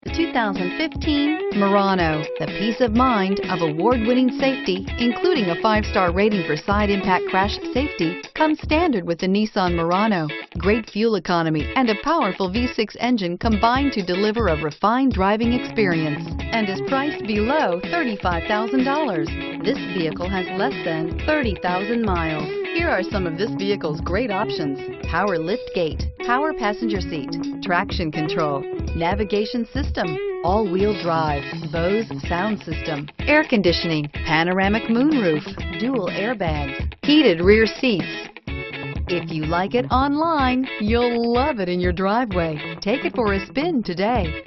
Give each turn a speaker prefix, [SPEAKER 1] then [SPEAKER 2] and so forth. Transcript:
[SPEAKER 1] The 2015 Murano. The peace of mind of award-winning safety, including a 5-star rating for side impact crash safety, comes standard with the Nissan Murano. Great fuel economy and a powerful V6 engine combine to deliver a refined driving experience and is priced below $35,000. This vehicle has less than 30,000 miles. Here are some of this vehicle's great options: power lift gate, power passenger seat, traction control, navigation system, all-wheel drive, Bose sound system, air conditioning, panoramic moonroof, dual airbags, heated rear seats. If you like it online, you'll love it in your driveway. Take it for a spin today.